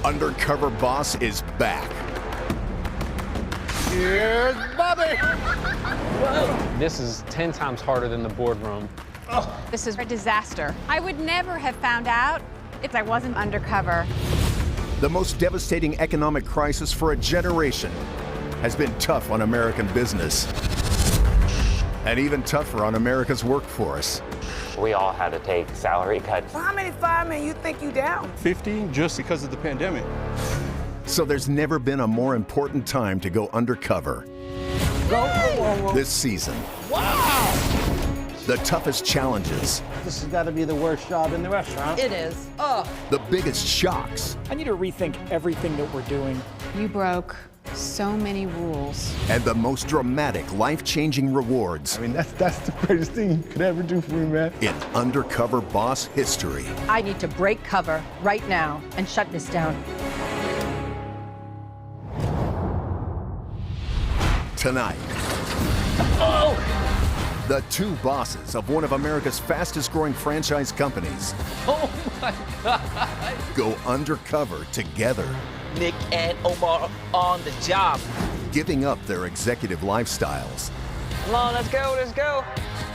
Undercover Boss is back. Here's Bobby! This is 10 times harder than the boardroom. This is a disaster. I would never have found out if I wasn't undercover. The most devastating economic crisis for a generation has been tough on American business. And even tougher on America's workforce. We all had to take salary cuts. How many firemen you think you down? 50 just because of the pandemic. So there's never been a more important time to go undercover. This season. Wow! The toughest challenges. This has got to be the worst job in the restaurant. It is. Oh. The biggest shocks. I need to rethink everything that we're doing. You broke so many rules. And the most dramatic, life-changing rewards. I mean, that's the greatest thing you could ever do for me, man. In Undercover Boss history. I need to break cover right now and shut this down. Tonight. The two bosses of one of America's fastest-growing franchise companies. Oh my God. Go undercover together. Nick and Omar on the job. Giving up their executive lifestyles. Come on, let's go, let's go.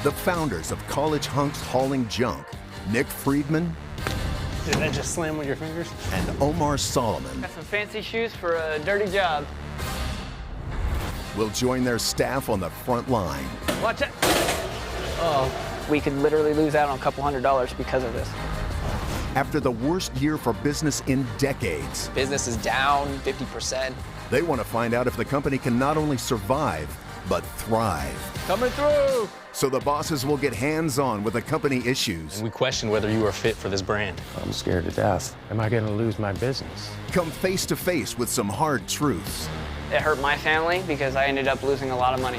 The founders of College Hunks Hauling Junk, Nick Friedman Did that just slam on your fingers? and Omar Solomon, Got some fancy shoes for a dirty job. will join their staff on the front line. Watch it. Oh, we could literally lose out on a couple $100 because of this. After the worst year for business in decades, Business is down 50%. they want to find out if the company can not only survive, but thrive. Coming through. So the bosses will get hands-on with the company issues. We question whether you are fit for this brand. I'm scared to death. Am I going to lose my business? Come face to face with some hard truths It hurt my family because I ended up losing a lot of money.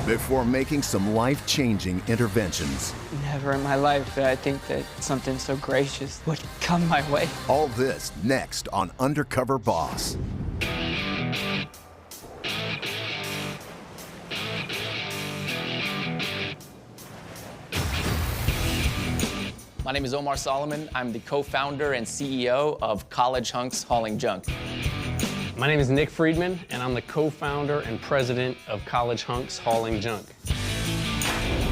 before making some life-changing interventions. Never in my life did I think that something so gracious would come my way. All this next on Undercover Boss. My name is Omar Solomon. I'm the co-founder and CEO of College Hunks Hauling Junk. My name is Nick Friedman, and I'm the co-founder and president of College Hunks Hauling Junk.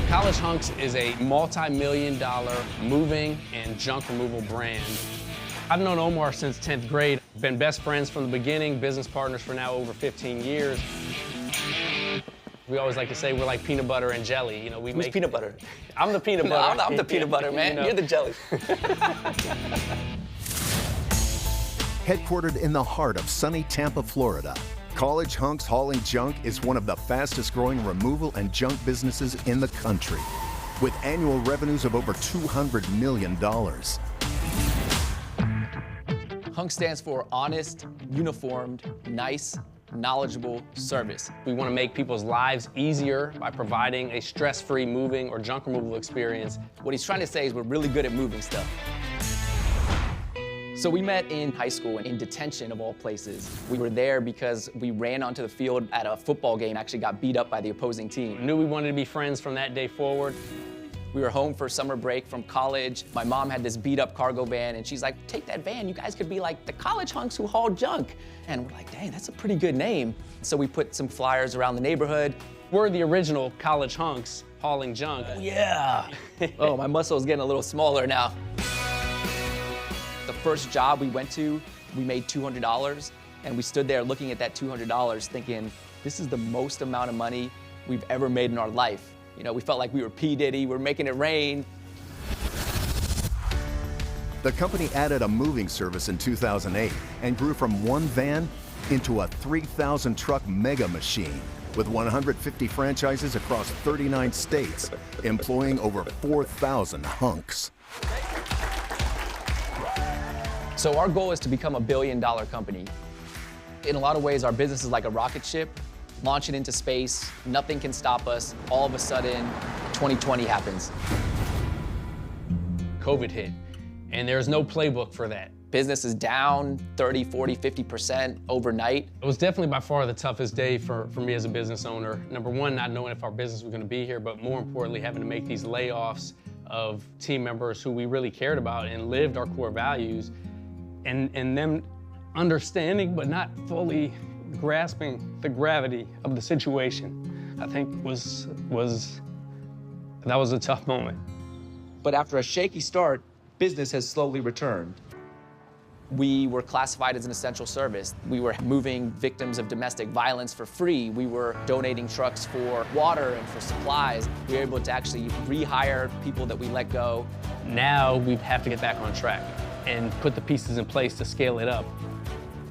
College Hunks is a multi-million-dollar moving and junk removal brand. I've known Omar since 10th grade. Been best friends from the beginning, business partners for now over 15 years. We always like to say we're like peanut butter and jelly. You know, we Who's make peanut butter? I'm the peanut butter. No, I'm the peanut butter, man. You know. You're the jelly. Headquartered in the heart of sunny Tampa, Florida, College Hunks Hauling Junk is one of the fastest-growing removal and junk businesses in the country, with annual revenues of over $200 million. Hunk stands for honest, uniformed, nice, knowledgeable service. We want to make people's lives easier by providing a stress-free moving or junk removal experience. What he's trying to say is we're really good at moving stuff. So we met in high school, in detention of all places. We were there because we ran onto the field at a football game, actually got beat up by the opposing team. Knew we wanted to be friends from that day forward. We were home for summer break from college. My mom had this beat up cargo van and she's like, take that van, you guys could be like the College Hunks who haul junk. And we're like, dang, that's a pretty good name. So we put some flyers around the neighborhood. We're the original College Hunks Hauling Junk. Yeah. Oh, my muscle is getting a little smaller now. The first job we went to, we made $200, and we stood there looking at that $200 thinking, this is the most amount of money we've ever made in our life. You know, we felt like we were P. Diddy, we're making it rain. The company added a moving service in 2008 and grew from one van into a 3,000-truck mega machine with 150 franchises across 39 states, employing over 4,000 hunks. So our goal is to become a billion-dollar company. In a lot of ways, our business is like a rocket ship, launch it into space, nothing can stop us. All of a sudden, 2020 happens. COVID hit, and there's no playbook for that. Business is down 30, 40, 50% overnight. It was definitely by far the toughest day for me as a business owner. Number one, not knowing if our business was gonna be here, but more importantly, having to make these layoffs of team members who we really cared about and lived our core values. and them understanding but not fully grasping the gravity of the situation, I think that was a tough moment. But after a shaky start, business has slowly returned. We were classified as an essential service. We were moving victims of domestic violence for free. We were donating trucks for water and for supplies. We were able to actually rehire people that we let go. Now we have to get back on track and put the pieces in place to scale it up.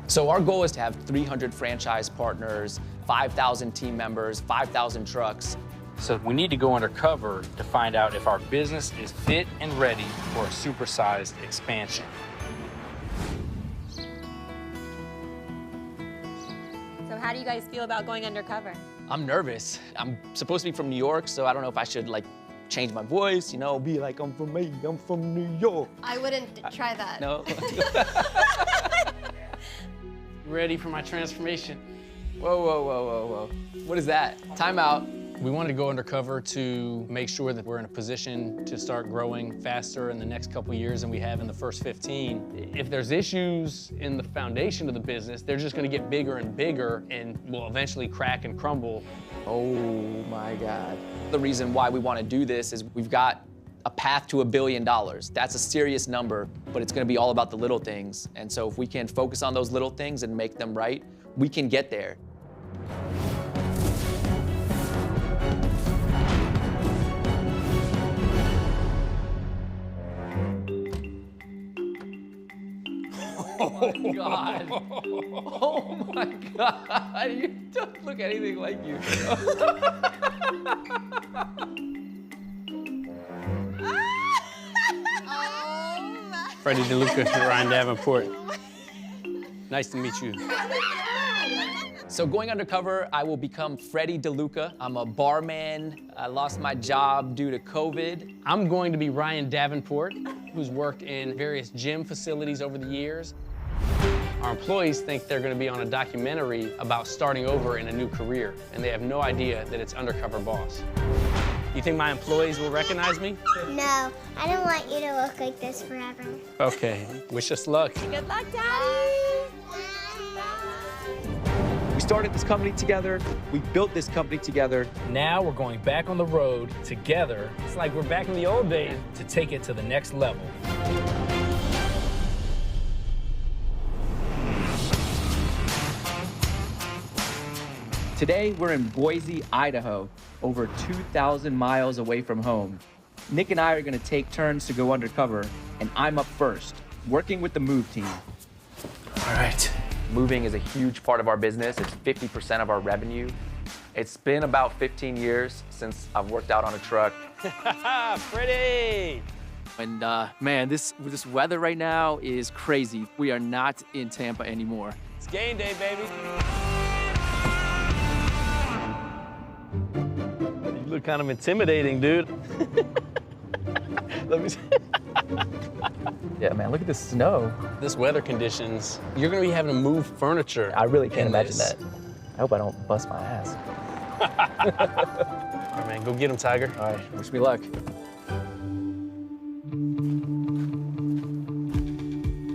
So our goal is to have 300 franchise partners, 5,000 team members, 5,000 trucks. So we need to go undercover to find out if our business is fit and ready for a supersized expansion. So how do you guys feel about going undercover? I'm nervous. I'm supposed to be from New York, so I don't know if I should like change my voice, you know, be like, I'm from New York. I wouldn't try that. No. Ready for my transformation. Whoa, whoa, whoa, whoa, whoa. What is that? Time out. We wanted to go undercover to make sure that we're in a position to start growing faster in the next couple years than we have in the first 15. If there's issues in the foundation of the business, they're just gonna get bigger and bigger and will eventually crack and crumble. Oh my God. The reason why we want to do this is we've got a path to $1 billion. That's a serious number, but it's gonna be all about the little things. And so if we can focus on those little things and make them right, we can get there. Oh my God. Oh my God. You don't look anything like you. Freddie DeLuca and Ryan Davenport. Nice to meet you. So going undercover, I will become Freddie DeLuca. I'm a barman. I lost my job due to COVID. I'm going to be Ryan Davenport, who's worked in various gym facilities over the years. Our employees think they're going to be on a documentary about starting over in a new career, and they have no idea that it's Undercover Boss. You think my employees will recognize me? No, I don't want you to look like this forever. Okay, wish us luck. Good luck, Daddy. We started this company together. We built this company together. Now we're going back on the road together. It's like we're back in the old days. To take it to the next level. Today, we're in Boise, Idaho, over 2,000 miles away from home. Nick and I are gonna take turns to go undercover, and I'm up first, working with the move team. All right. Moving is a huge part of our business. It's 50% of our revenue. It's been about 15 years since I've worked out on a truck. Pretty! And man, this weather right now is crazy. We are not in Tampa anymore. It's game day, baby. You look kind of intimidating, dude. Let me see. Yeah, man, look at the snow. This weather conditions, you're gonna be having to move furniture. I really can't imagine this. that. I hope I don't bust my ass. All right, man, go get him, Tiger. All right, wish me luck.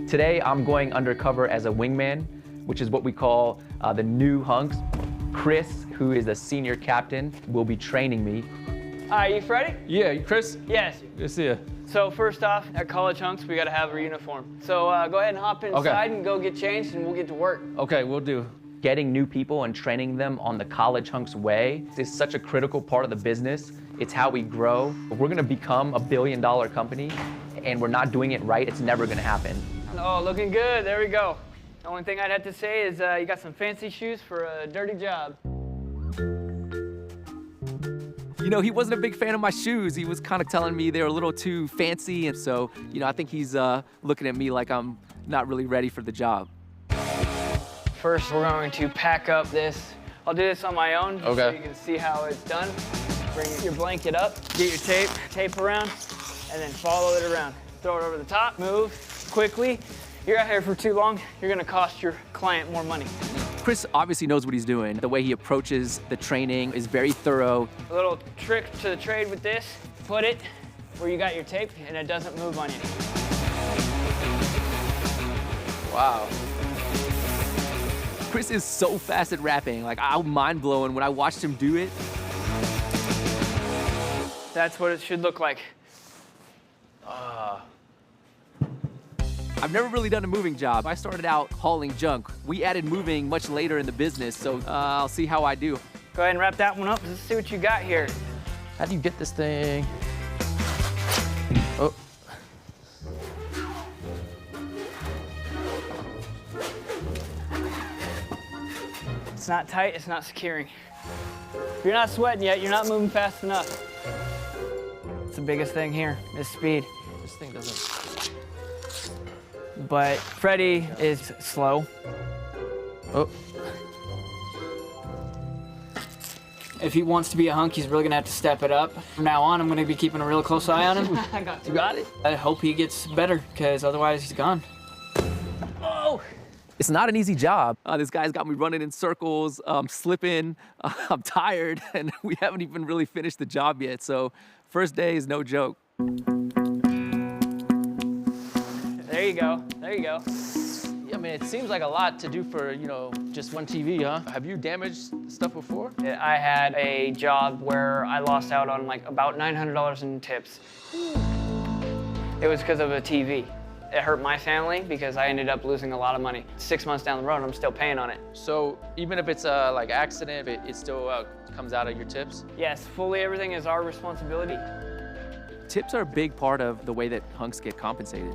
Today, I'm going undercover as a wingman, which is what we call the new hunks. Chris, who is a senior captain, will be training me. All right, you ready? Yeah, Chris? Yes. Good to see you. So first off, at College Hunks, we got to have our uniform. So go ahead and hop inside and go get changed, and we'll get to work. Okay, we'll do. Getting new people and training them on the College Hunks way is such a critical part of the business. It's how we grow. If we're gonna become $1 billion company and we're not doing it right, it's never gonna happen. Oh, looking good. There we go. The only thing I'd have to say is you got some fancy shoes for a dirty job. You know, he wasn't a big fan of my shoes. He was kind of telling me they were a little too fancy, and so, you know, I think he's looking at me like I'm not really ready for the job. First, we're going to pack up this. I'll do this on my own, just so you can see how it's done. Bring your blanket up, get your tape around, and then follow it around. Throw it over the top, move quickly. You're out here for too long, you're gonna cost your client more money. Chris obviously knows what he's doing. The way he approaches the training is very thorough. A little trick to the trade with this, put it where you got your tape and it doesn't move on you. Wow. Chris is so fast at rapping. Like, I'm mind-blown when I watched him do it. That's what it should look like. I've never really done a moving job. I started out hauling junk. We added moving much later in the business, so I'll see how I do. Go ahead and wrap that one up. Let's see what you got here. How do you get this thing? Oh. It's not tight, it's not securing. If you're not sweating yet, you're not moving fast enough. It's the biggest thing here, is speed. This thing doesn't... But Freddie is slow. Oh. If he wants to be a hunk, he's really gonna have to step it up. From now on, I'm gonna be keeping a real close eye on him. You got it? I hope he gets better, because otherwise he's gone. Oh! It's not an easy job. This guy's got me running in circles, slipping. I'm tired, and we haven't even really finished the job yet, so first day is no joke. There you go, there you go. Yeah, man, it seems like a lot to do for, you know, just one TV, huh? Have you damaged stuff before? I had a job where I lost out on like about $900 in tips. It was because of a TV. It hurt my family because I ended up losing a lot of money. 6 months down the road, I'm still paying on it. So even if it's a like accident, it still comes out of your tips? Yes, fully everything is our responsibility. Tips are a big part of the way that hunks get compensated.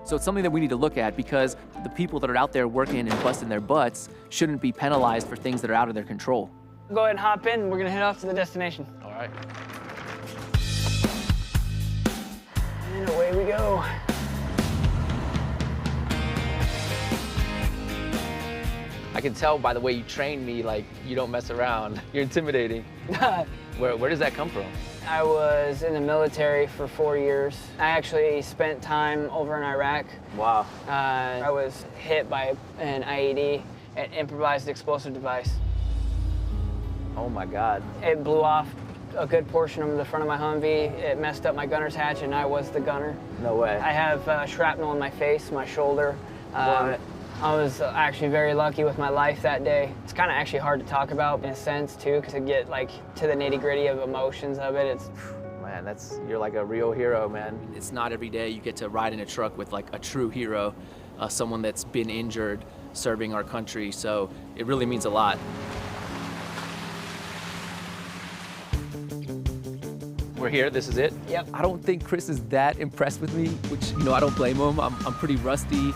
So it's something that we need to look at because the people that are out there working and busting their butts shouldn't be penalized for things that are out of their control. Go ahead and hop in. We're gonna head off to the destination. All right. And away we go. I can tell by the way you train me, like, you don't mess around. You're intimidating. Where does that come from? I was in the military for 4 years. I actually spent time over in Iraq. Wow. I was hit by an IED, an improvised explosive device. Oh my God. It blew off a good portion of the front of my Humvee. It messed up my gunner's hatch, and I was the gunner. No way. I have shrapnel in my face, my shoulder. What? I was actually very lucky with my life that day. It's kind of actually hard to talk about in a sense too, because to get like to the nitty-gritty of emotions of it, it's... Man, you're like a real hero, man. It's not every day you get to ride in a truck with like a true hero, someone that's been injured serving our country, so it really means a lot. We're here, this is it? Yep. I don't think Chris is that impressed with me, which, you know, I don't blame him. I'm pretty rusty.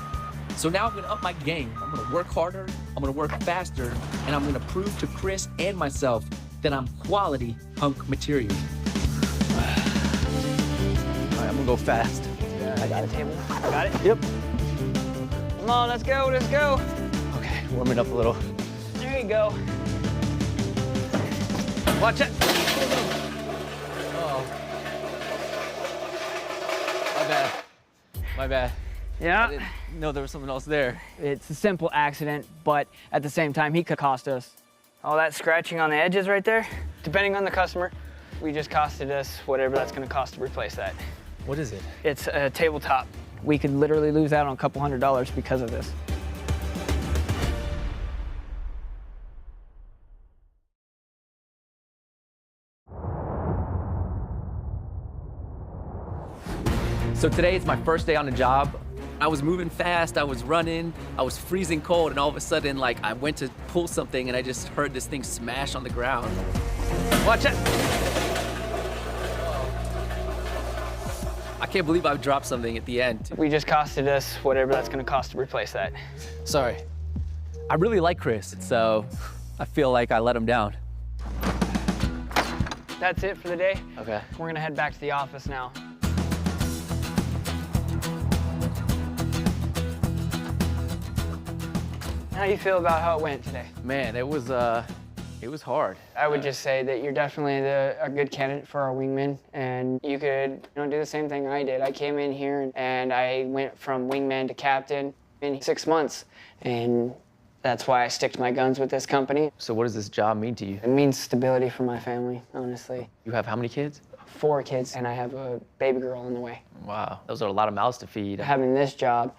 So now I'm gonna up my game. I'm gonna work harder, I'm gonna work faster, and I'm gonna prove to Chris and myself that I'm quality hunk material. All right, I'm gonna go fast. Yeah, I got it. Table. I got it? Yep. Come on, let's go, let's go. Okay, warming up a little. There you go. Watch it. Oh. My bad. My bad. Yeah. I didn't know there was something else there. It's a simple accident, but at the same time, he could cost us. All that scratching on the edges right there, depending on the customer, we just costed us whatever that's gonna cost to replace that. What is it? It's a tabletop. We could literally lose out on a couple $100s because of this. So today it's my first day on the job. I was moving fast, I was running, I was freezing cold, and all of a sudden, like, I went to pull something and I just heard this thing smash on the ground. Watch it! I can't believe I dropped something at the end. We just costed us whatever that's gonna cost to replace that. Sorry. I really like Chris, so I feel like I let him down. That's it for the day. Okay. We're gonna head back to the office now. How do you feel about how it went today? Man, it was hard. I would just say that you're definitely a good candidate for our wingman, and you could do the same thing I did. I came in here and I went from wingman to captain in 6 months, and that's why I stick to my guns with this company. So what does this job mean to you? It means stability for my family, honestly. You have how many kids? 4 kids, and I have a baby girl on the way. Wow, those are a lot of mouths to feed. Having this job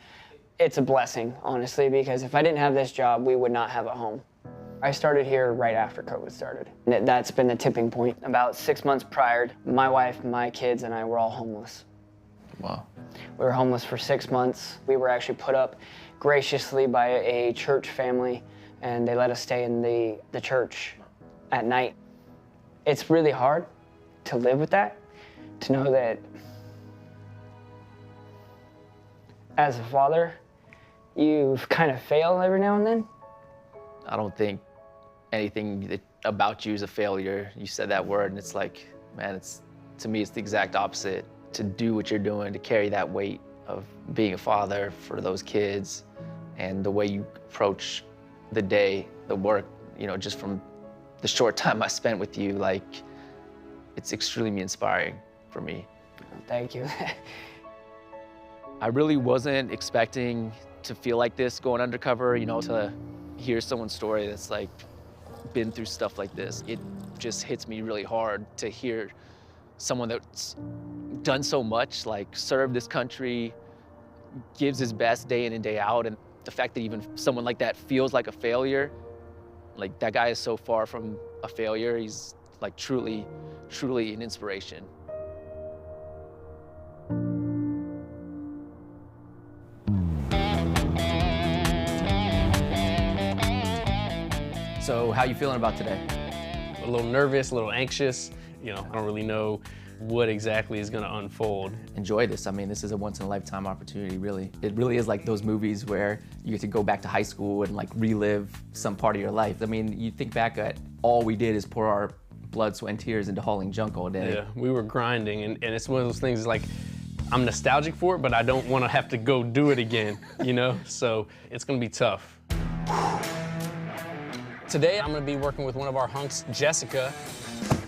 It's a blessing, honestly, because if I didn't have this job, we would not have a home. I started here right after COVID started. That's been the tipping point. About 6 months prior, my wife, my kids, and I were all homeless. Wow. We were homeless for 6 months. We were actually put up graciously by a church family, and they let us stay in the church at night. It's really hard to live with that, to know that as a father, you've kind of failed every now and then. I don't think anything about you is a failure. You said that word, and it's like, man, to me, it's the exact opposite. To do what you're doing, to carry that weight of being a father for those kids, and the way you approach the day, the work, you know, just from the short time I spent with you, like, it's extremely inspiring for me. Thank you. I really wasn't expecting to feel like this going undercover, you know, to hear someone's story that's like been through stuff like this. It just hits me really hard to hear someone that's done so much, like served this country, gives his best day in and day out, and the fact that even someone like that feels like a failure, like that guy is so far from a failure. He's like truly, truly an inspiration. So how you feeling about today? A little nervous, a little anxious. You know, I don't really know what exactly is gonna unfold. Enjoy this. I mean, this is a once-in-a-lifetime opportunity, really. It really is like those movies where you get to go back to high school and like relive some part of your life. I mean, you think back at all we did is pour our blood, sweat, and tears into hauling junk all day. Yeah, we were grinding, and it's one of those things like, I'm nostalgic for it, but I don't want to have to go do it again, you know? So it's gonna be tough. Today, I'm gonna be working with one of our hunks, Jessica,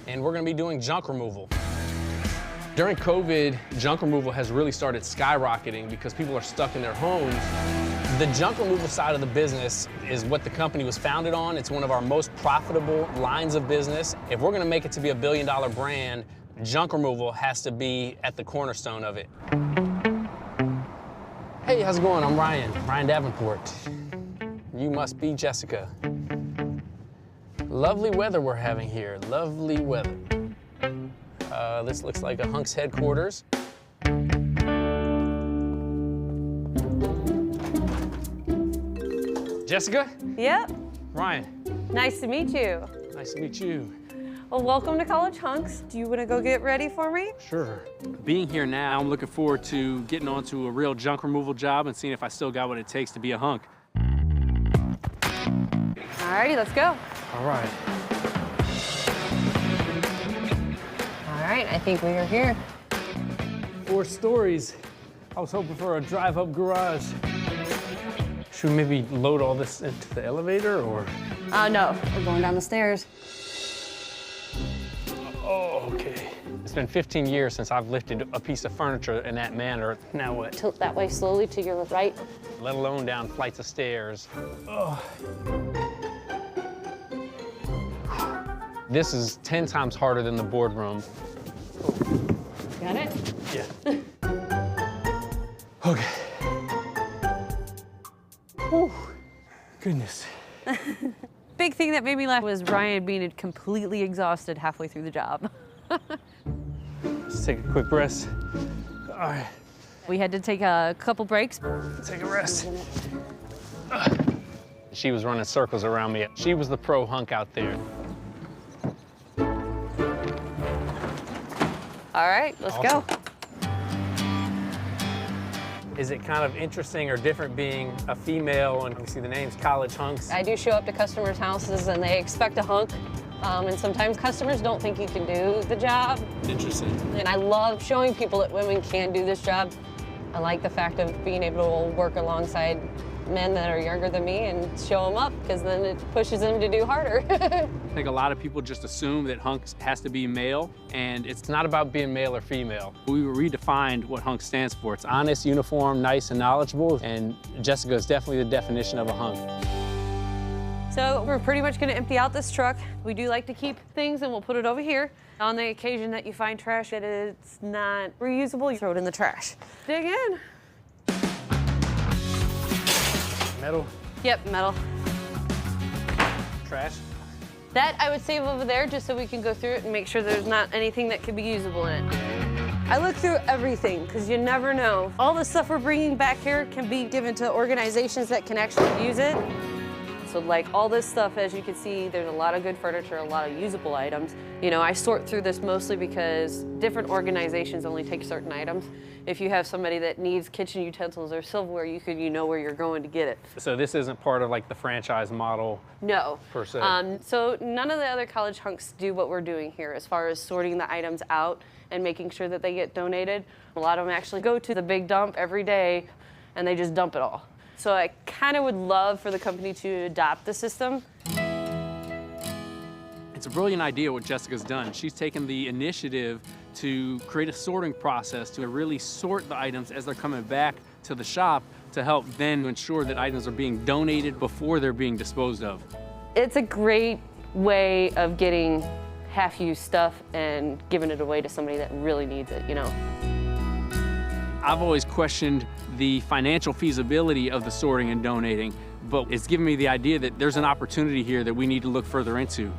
and we're gonna be doing junk removal. During COVID, junk removal has really started skyrocketing because people are stuck in their homes. The junk removal side of the business is what the company was founded on. It's one of our most profitable lines of business. If we're gonna make it to be a billion-dollar brand, junk removal has to be at the cornerstone of it. Hey, how's it going? I'm Ryan Davenport. You must be Jessica. Lovely weather we're having here, lovely weather. This looks like a hunk's headquarters. Jessica? Yep. Ryan. Nice to meet you. Nice to meet you. Well, welcome to College Hunks. Do you want to go get ready for me? Sure. Being here now, I'm looking forward to getting onto a real junk removal job and seeing if I still got what it takes to be a hunk. Alrighty, let's go. All right. All right, I think we are here. 4 stories. I was hoping for a drive-up garage. Should we maybe load all this into the elevator, or? No, we're going down the stairs. Oh, okay. It's been 15 years since I've lifted a piece of furniture in that manner. Now what? Tilt that way slowly to your right. Let alone down flights of stairs. Oh. This is 10 times harder than the boardroom. Got it? Yeah. Okay. Whew. Goodness. Big thing that made me laugh was Ryan being completely exhausted halfway through the job. Let's take a quick rest. All right. We had to take a couple breaks. Take a rest. She was running circles around me. She was the pro hunk out there. All right, let's go. Is it kind of interesting or different being a female, and we see the names College Hunks? I do show up to customers' houses and they expect a hunk. And sometimes customers don't think you can do the job. Interesting. And I love showing people that women can do this job. I like the fact of being able to work alongside men that are younger than me and show them up, because then it pushes them to do harder. I think a lot of people just assume that hunks has to be male, and it's not about being male or female. We redefined what hunk stands for. It's honest, uniform, nice, and knowledgeable, and Jessica is definitely the definition of a hunk. So we're pretty much gonna empty out this truck. We do like to keep things, and we'll put it over here. On the occasion that you find trash that it's not reusable, you throw it in the trash. Dig in. Metal? Yep, metal. Trash? That I would save over there just so we can go through it and make sure there's not anything that could be usable in it. I look through everything because you never know. All the stuff we're bringing back here can be given to organizations that can actually use it. So like all this stuff, as you can see, there's a lot of good furniture, a lot of usable items. You know, I sort through this mostly because different organizations only take certain items. If you have somebody that needs kitchen utensils or silverware, you know where you're going to get it. So this isn't part of like the franchise model? No. Per se? So none of the other college hunks do what we're doing here as far as sorting the items out and making sure that they get donated. A lot of them actually go to the big dump every day and they just dump it all. So I kind of would love for the company to adopt the system. It's a brilliant idea what Jessica's done. She's taken the initiative to create a sorting process to really sort the items as they're coming back to the shop to help then ensure that items are being donated before they're being disposed of. It's a great way of getting half-used stuff and giving it away to somebody that really needs it, you know. I've always questioned the financial feasibility of the sorting and donating, but it's given me the idea that there's an opportunity here that we need to look further into.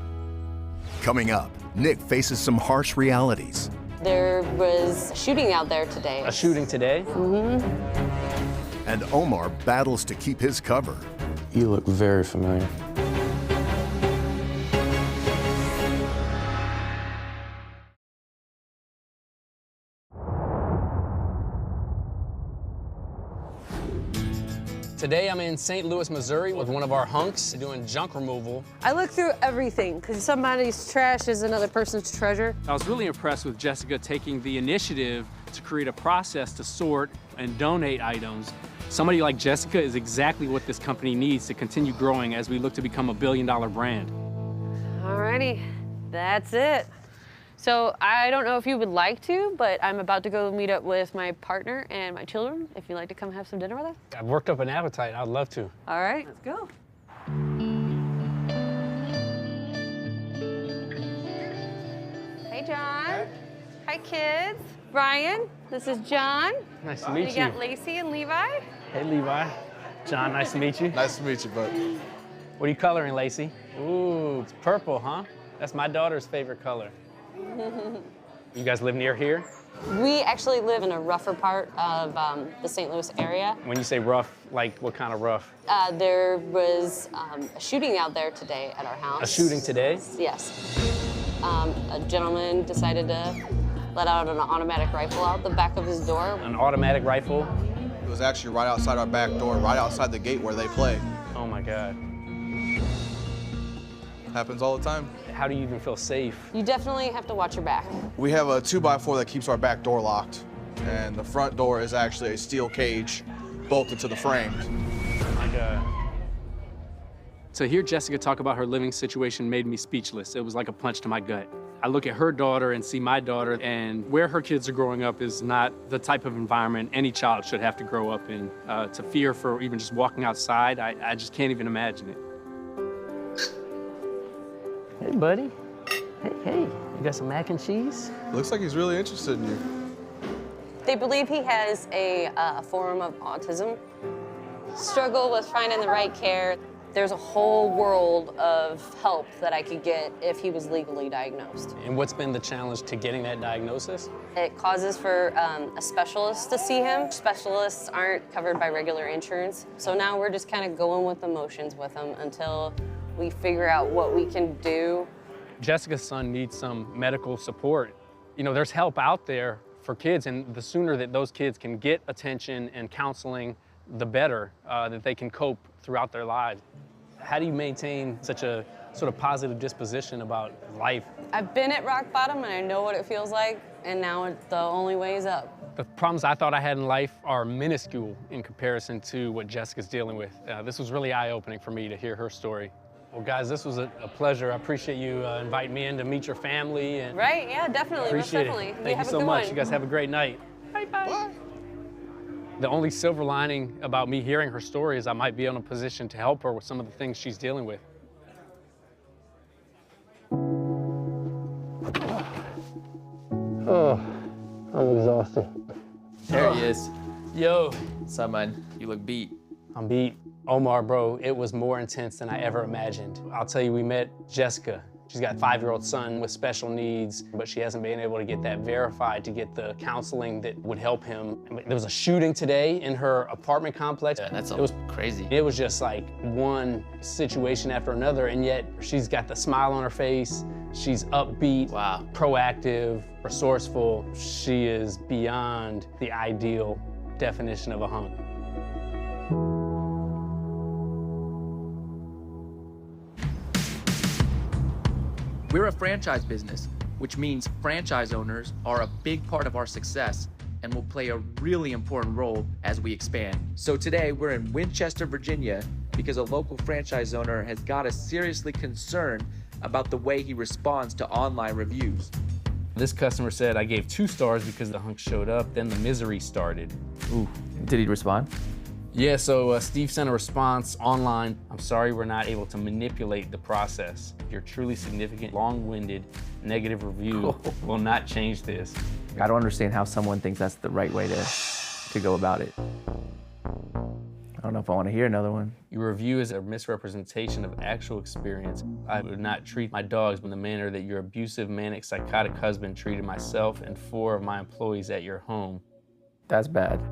Coming up, Nick faces some harsh realities. There was a shooting out there today. A shooting today? Mm-hmm. And Omar battles to keep his cover. You look very familiar. Today I'm in St. Louis, Missouri with one of our hunks doing junk removal. I look through everything because somebody's trash is another person's treasure. I was really impressed with Jessica taking the initiative to create a process to sort and donate items. Somebody like Jessica is exactly what this company needs to continue growing as we look to become a billion-dollar brand. Alrighty, that's it. So I don't know if you would like to, but I'm about to go meet up with my partner and my children. If you'd like to come have some dinner with us. I've worked up an appetite. I'd love to. All right, let's go. Hey, John. Hi, kids. Brian, this is John. Nice to meet you. We got Lacey and Levi. Hey, Levi. John, nice to meet you. Nice to meet you, bud. What are you coloring, Lacey? Ooh, it's purple, huh? That's my daughter's favorite color. You guys live near here? We actually live in a rougher part of the St. Louis area. When you say rough, like what kind of rough? There was a shooting out there today at our house. A shooting today? Yes. A gentleman decided to let out an automatic rifle out the back of his door. An automatic rifle? It was actually right outside our back door, right outside the gate where they play. Oh my God. Happens all the time. How do you even feel safe? You definitely have to watch your back. We have a 2x4 that keeps our back door locked, and the front door is actually a steel cage bolted to the frame. Oh my God. To hear Jessica talk about her living situation made me speechless. It was like a punch to my gut. I look at her daughter and see my daughter, and where her kids are growing up is not the type of environment any child should have to grow up in. To fear for even just walking outside, I just can't even imagine it. Hey, buddy. Hey, you got some mac and cheese? Looks like he's really interested in you. They believe he has a form of autism. Struggle with finding the right care. There's a whole world of help that I could get if he was legally diagnosed. And what's been the challenge to getting that diagnosis? It causes for a specialist to see him. Specialists aren't covered by regular insurance. So now we're just kind of going with the motions with him until we figure out what we can do. Jessica's son needs some medical support. You know, there's help out there for kids, and the sooner that those kids can get attention and counseling, the better that they can cope throughout their lives. How do you maintain such a sort of positive disposition about life? I've been at rock bottom and I know what it feels like, and now the only way is up. The problems I thought I had in life are minuscule in comparison to what Jessica's dealing with. This was really eye-opening for me to hear her story. Well, guys, this was a pleasure. I appreciate you inviting me in to meet your family. And right, yeah, definitely, most definitely. Thank you so much. You guys have a great night. Bye-bye. The only silver lining about me hearing her story is I might be in a position to help her with some of the things she's dealing with. Oh, I'm exhausted. There he is. Yo. What's up, man? You look beat. I'm beat. Omar, bro, it was more intense than I ever imagined. I'll tell you, we met Jessica. She's got a 5-year-old son with special needs, but she hasn't been able to get that verified to get the counseling that would help him. There was a shooting today in her apartment complex. Yeah, that's crazy. It was just like one situation after another, and yet she's got the smile on her face. She's upbeat, wow, proactive, resourceful. She is beyond the ideal definition of a hunk. We're a franchise business, which means franchise owners are a big part of our success and will play a really important role as we expand. So today we're in Winchester, Virginia, because a local franchise owner has got us seriously concerned about the way he responds to online reviews. This customer said, I gave 2 stars because the hunk showed up, then the misery started. Ooh, did he respond? Yeah, so Steve sent a response online. I'm sorry we're not able to manipulate the process. Your truly significant, long-winded, negative review will not change this. I don't understand how someone thinks that's the right way to go about it. I don't know if I want to hear another one. Your review is a misrepresentation of actual experience. I would not treat my dogs in the manner that your abusive, manic, psychotic husband treated myself and 4 of my employees at your home. That's bad.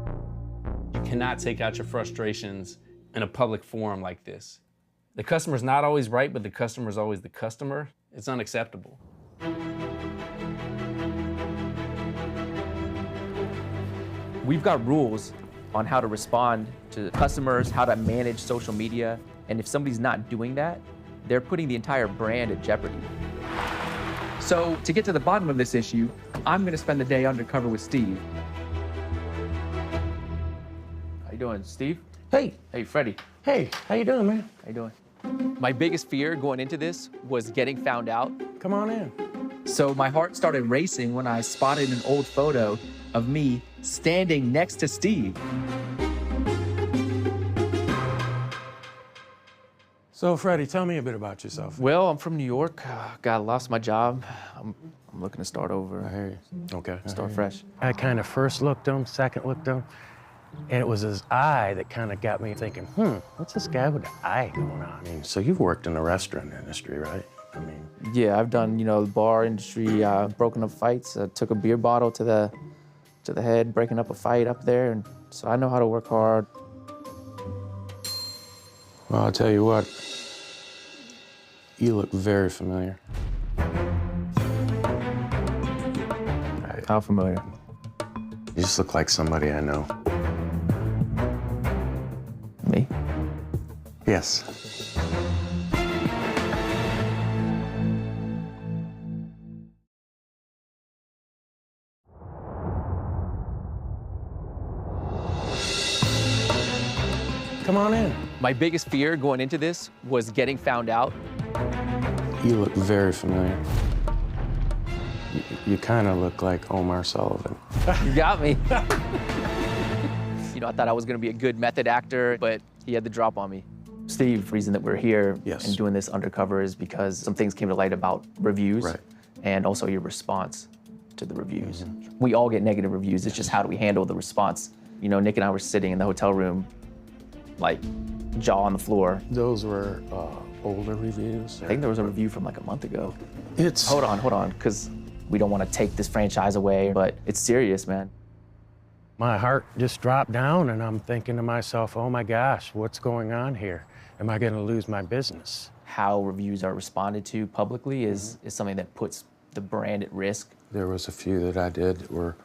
You cannot take out your frustrations in a public forum like this. The customer's not always right, but the customer's always the customer. It's unacceptable. We've got rules on how to respond to customers, how to manage social media, and if somebody's not doing that, they're putting the entire brand at jeopardy. So to get to the bottom of this issue, I'm gonna spend the day undercover with Steve. How you doing, Steve? Hey. Hey, Freddie. Hey, how you doing, man? How you doing? My biggest fear going into this was getting found out. Come on in. So my heart started racing when I spotted an old photo of me standing next to Steve. So, Freddie, tell me a bit about yourself. Well, I'm from New York. God, lost my job. I'm looking to start over. I hear you. Okay. Start fresh. I kind of first looked him, second looked him, and it was his eye that kind of got me thinking, what's this guy with the eye going on? I mean, so you've worked in the restaurant industry, right? I mean, yeah, I've done, the bar industry, broken up fights. Took a beer bottle to the head, breaking up a fight up there, and so I know how to work hard. well, I'll tell you what, you look very familiar. How familiar? You just look like somebody I know. Me? Yes. Come on in. My biggest fear going into this was getting found out. You look very familiar. You kind of look like Omar Sullivan. You got me. I thought I was going to be a good method actor, but he had the drop on me. Steve, the reason that we're here and doing this undercover is because some things came to light about reviews and also your response to the reviews. We all get negative reviews. It's just how do we handle the response? Nick and I were sitting in the hotel room, like jaw on the floor. Those were older reviews? I think there was a review from like a month ago. It's... Hold on, because we don't want to take this franchise away, but it's serious, man. My heart just dropped down and I'm thinking to myself, oh my gosh, what's going on here? Am I gonna lose my business? How reviews are responded to publicly is something that puts the brand at risk. There was a few that I did that were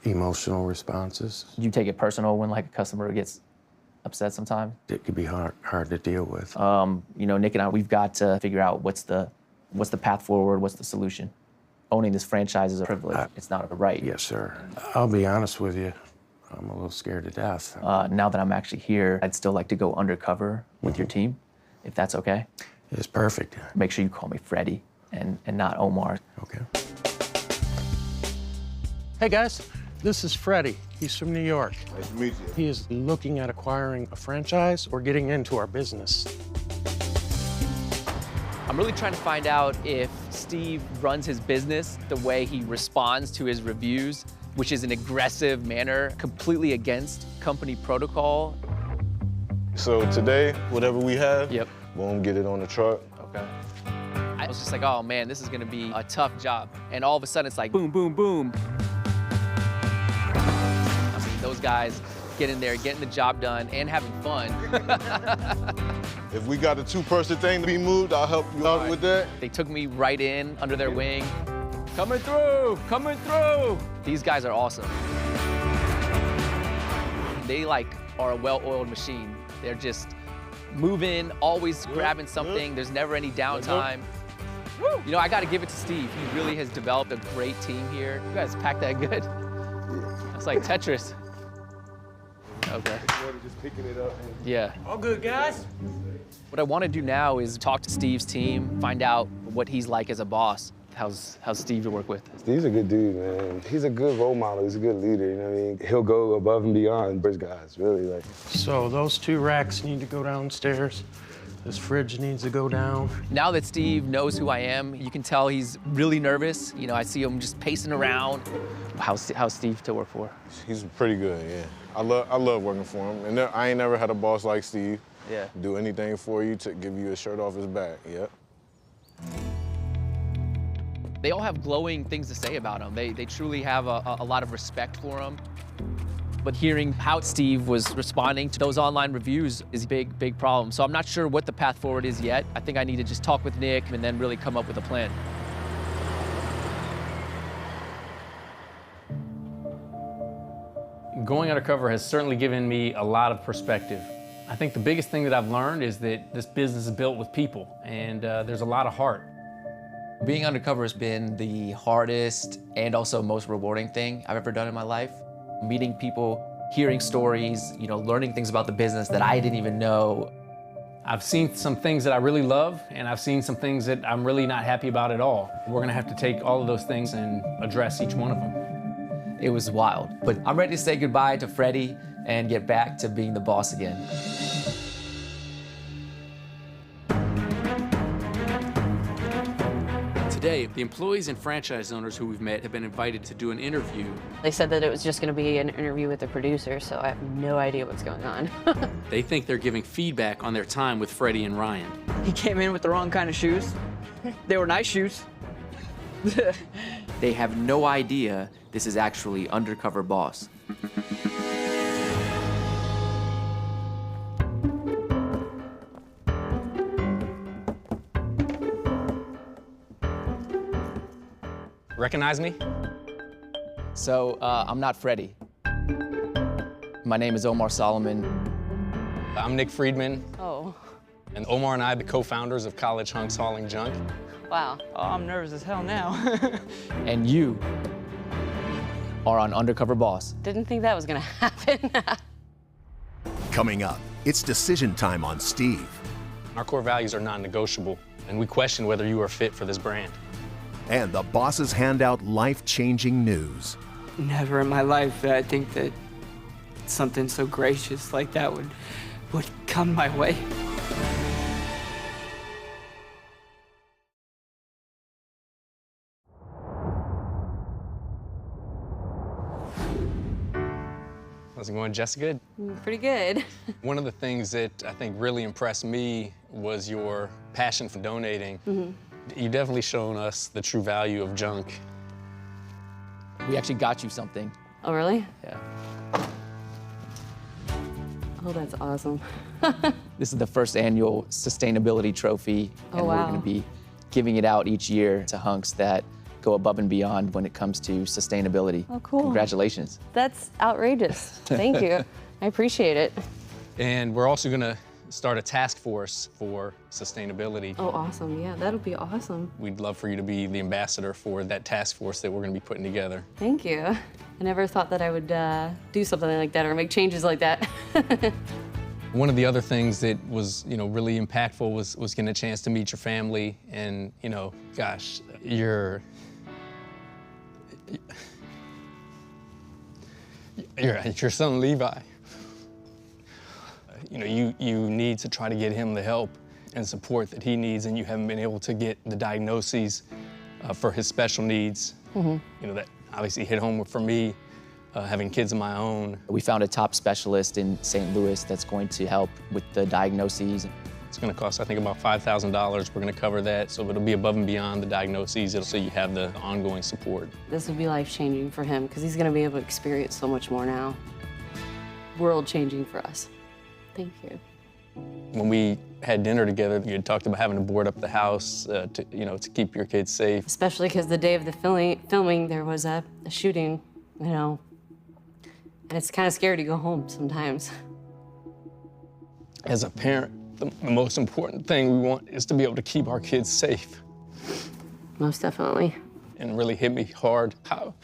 emotional responses. You take it personal when like a customer gets upset sometimes? It could be hard to deal with. Nick and I, we've got to figure out what's the path forward, what's the solution. Owning this franchise is a privilege. It's not a right. Yes, sir. I'll be honest with you. I'm a little scared to death. Now that I'm actually here, I'd still like to go undercover with your team, if that's okay. It's perfect. Make sure you call me Freddie and not Omar. Okay. Hey guys, this is Freddie. He's from New York. Nice to meet you. He is looking at acquiring a franchise or getting into our business. I'm really trying to find out if Steve runs his business the way he responds to his reviews which is an aggressive manner, completely against company protocol. So today, whatever we have, Yep. boom, get it on the truck. Okay. I was just like, oh man, this is gonna be a tough job. And all of a sudden it's like boom, boom, boom. I mean, those guys get in there, getting the job done and having fun. If we got a two-person thing to be moved, I'll help you out with that. They took me right in under their wing. Coming through, coming through. These guys are awesome. They are a well-oiled machine. They're just moving, always grabbing something. There's never any downtime. Woo! You know, I gotta give it to Steve. He really has developed a great team here. You guys pack that good. It's like Tetris. Okay. Just picking it up. Yeah. All good, guys. What I want to do now is talk to Steve's team, find out what he's like as a boss. How's Steve to work with? Steve's a good dude, man. He's a good role model. He's a good leader, you know what I mean? He'll go above and beyond for his guys, really. Like. So those 2 racks need to go downstairs. This fridge needs to go down. Now that Steve knows who I am, you can tell he's really nervous. You know, I see him just pacing around. How's Steve to work for? He's pretty good, yeah. I love working for him. And I ain't never had a boss like Steve. Yeah. Do anything for you, to give you a shirt off his back, yep. They all have glowing things to say about him. They truly have a lot of respect for him. But hearing how Steve was responding to those online reviews is a big problem. So I'm not sure what the path forward is yet. I think I need to just talk with Nick and then really come up with a plan. Going undercover has certainly given me a lot of perspective. I think the biggest thing that I've learned is that this business is built with people, and there's a lot of heart. Being undercover has been the hardest and also most rewarding thing I've ever done in my life. Meeting people, hearing stories, you know, learning things about the business that I didn't even know. I've seen some things that I really love, and I've seen some things that I'm really not happy about at all. We're gonna have to take all of those things and address each one of them. It was wild, but I'm ready to say goodbye to Freddie and get back to being the boss again. Today, the employees and franchise owners who we've met have been invited to do an interview. They said that it was just going to be an interview with the producer, so I have no idea what's going on. They think they're giving feedback on their time with Freddie and Ryan. He came in with the wrong kind of shoes. They were nice shoes. They have no idea this is actually Undercover Boss. Recognize me? So, I'm not Freddie. My name is Omar Solomon. I'm Nick Friedman. Oh. And Omar and I, the co-founders of College Hunks Hauling Junk. Wow. Oh, I'm nervous as hell now. And you are on Undercover Boss. Didn't think that was going to happen. Coming up, it's decision time on Steve. Our core values are non-negotiable, and we question whether you are fit for this brand. And the bosses hand out life-changing news. Never in my life did I think that something so gracious like that would come my way. How's it going, Jessica? Pretty good. One of the things that I think really impressed me was your passion for donating. You've definitely shown us the true value of junk. We actually got you something. Oh, really? Yeah. Oh, that's awesome. This is the first annual sustainability trophy, Oh, and we're wow. going to be giving it out each year to hunks that go above and beyond when it comes to sustainability. Oh, cool. Congratulations. That's outrageous. Thank you. I appreciate it. And we're also gonna start a task force for sustainability. Oh, awesome. Yeah, that'll be awesome. We'd love for you to be the ambassador for that task force that we're gonna be putting together. Thank you. I never thought that I would do something like that or make changes like that. One of the other things that was, really impactful was getting a chance to meet your family, and, gosh, your son Levi. You need to try to get him the help and support that he needs, and you haven't been able to get the diagnoses for his special needs. That obviously hit home for me. having kids of my own. We found a top specialist in St. Louis that's going to help with the diagnoses. It's going to cost, I think, about $5,000. We're going to cover that, so it'll be above and beyond the diagnoses, so you have the ongoing support. This will be life-changing for him because he's going to be able to experience so much more now. World-changing for us. Thank you. When we had dinner together, you had talked about having to board up the house to keep your kids safe. Especially because the day of the filming, there was a shooting, and it's kind of scary to go home sometimes. As a parent, the most important thing we want is to be able to keep our kids safe. Most definitely. And it really hit me hard how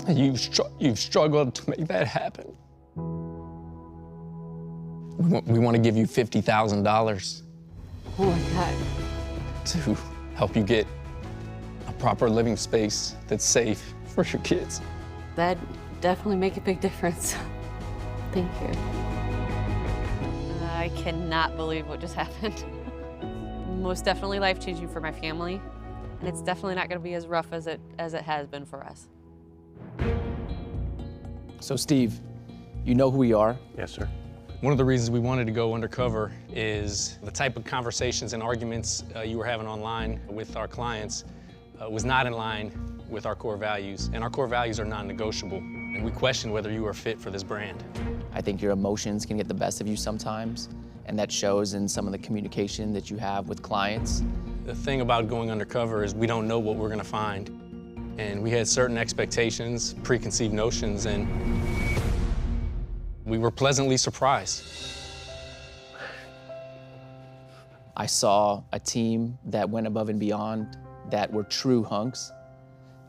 you've struggled to make that happen. We want to give you $50,000. Oh my God. To help you get a proper living space that's safe for your kids. That'd definitely make a big difference. Thank you. I cannot believe what just happened. Most definitely life-changing for my family, and it's definitely not going to be as rough as it has been for us. So Steve, you know who we are? Yes, sir. One of the reasons we wanted to go undercover is the type of conversations and arguments you were having online with our clients was not in line with our core values, and our core values are non-negotiable, and we question whether you are fit for this brand. I think your emotions can get the best of you sometimes, and that shows in some of the communication that you have with clients. The thing about going undercover is we don't know what we're gonna find, and we had certain expectations, preconceived notions, and we were pleasantly surprised. I saw a team that went above and beyond, that were true hunks,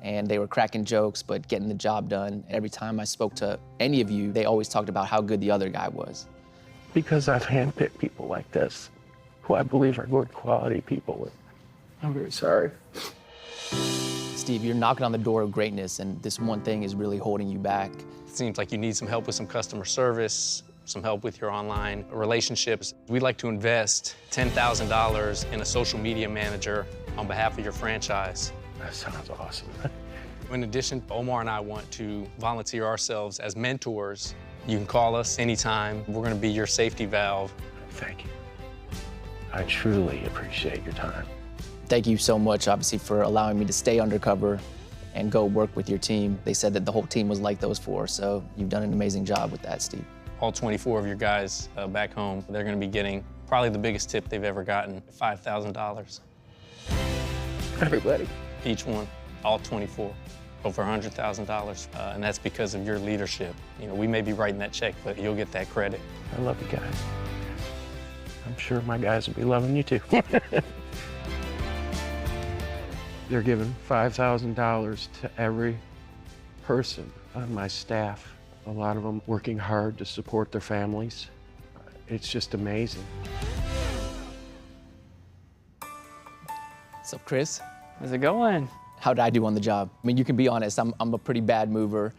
and they were cracking jokes, but getting the job done. Every time I spoke to any of you, they always talked about how good the other guy was. Because I've handpicked people like this, who I believe are good quality people. I'm very sorry. Steve, you're knocking on the door of greatness, and this one thing is really holding you back. It seems like you need some help with some customer service, some help with your online relationships. We'd like to invest $10,000 in a social media manager on behalf of your franchise. That sounds awesome. In addition, Omar and I want to volunteer ourselves as mentors. You can call us anytime. We're going to be your safety valve. Thank you. I truly appreciate your time. Thank you so much, obviously, for allowing me to stay undercover and go work with your team. They said that the whole team was like those four, so you've done an amazing job with that, Steve. All 24 of your guys back home, they're going to be getting probably the biggest tip they've ever gotten, $5,000. Everybody. Each one, all 24, over $100,000, and that's because of your leadership. We may be writing that check, but you'll get that credit. I love you guys. I'm sure my guys will be loving you too. They're giving $5,000 to every person on my staff. A lot of them working hard to support their families. It's just amazing. So, Chris? How's it going? How did I do on the job? I mean, you can be honest, I'm a pretty bad mover.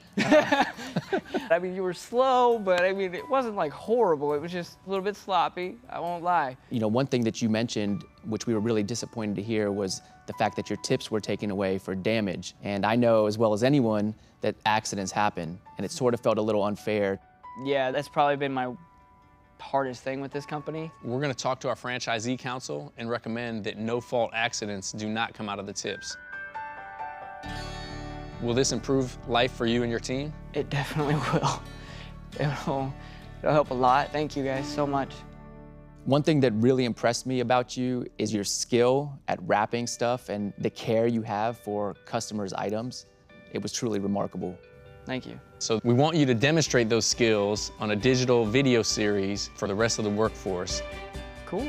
I mean, you were slow, but I mean, it wasn't like horrible. It was just a little bit sloppy, I won't lie. One thing that you mentioned, which we were really disappointed to hear, was the fact that your tips were taken away for damage. And I know as well as anyone that accidents happen, and it sort of felt a little unfair. Yeah, that's probably been my hardest thing with this company. We're going to talk to our franchisee council and recommend that no-fault accidents do not come out of the tips. Will this improve life for you and your team? It definitely will. It'll help a lot. Thank you guys so much. One thing that really impressed me about you is your skill at wrapping stuff and the care you have for customers' items. It was truly remarkable. Thank you. So we want you to demonstrate those skills on a digital video series for the rest of the workforce. Cool.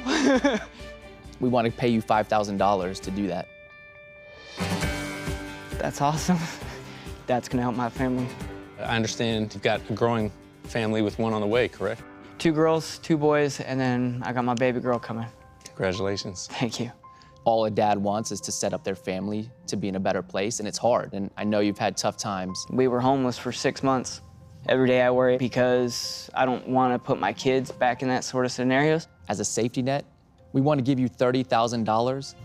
We want to pay you $5,000 to do that. That's awesome. That's gonna help my family. I understand you've got a growing family with one on the way, correct? 2 girls, 2 boys, and then I got my baby girl coming. Congratulations. Thank you. All a dad wants is to set up their family to be in a better place, and it's hard, and I know you've had tough times. We were homeless for 6 months. Every day I worry because I don't want to put my kids back in that sort of scenarios. As a safety net, we want to give you $30,000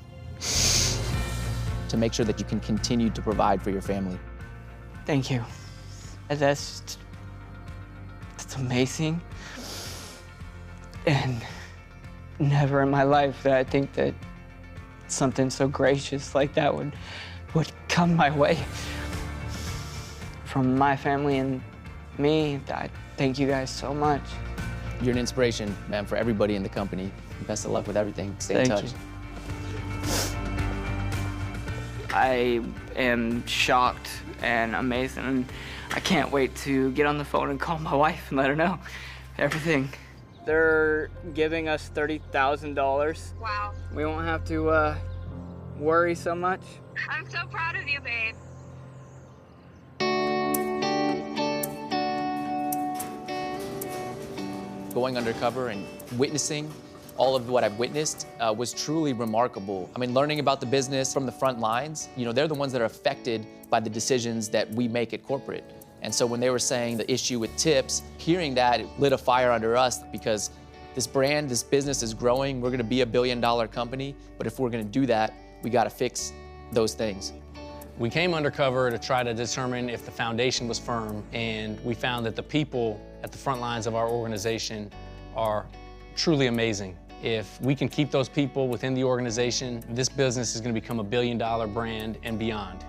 to make sure that you can continue to provide for your family. Thank you. That's amazing. And never in my life did I think that something so gracious like that would come my way. From my family and me, I thank you guys so much. You're an inspiration, man, for everybody in the company. Best of luck with everything. Stay in touch. You. I am shocked and amazed, and I can't wait to get on the phone and call my wife and let her know everything. They're giving us $30,000. Wow. We won't have to worry so much. I'm so proud of you, babe. Going undercover and witnessing all of what I've witnessed was truly remarkable. I mean, learning about the business from the front lines, you know, they're the ones that are affected by the decisions that we make at corporate. And so when they were saying the issue with tips, hearing that, it lit a fire under us because this brand, this business is growing. We're gonna be $1 billion company, but if we're gonna do that, we gotta fix those things. We came undercover to try to determine if the foundation was firm, and we found that the people at the front lines of our organization are truly amazing. If we can keep those people within the organization, this business is going to become $1 billion brand and beyond.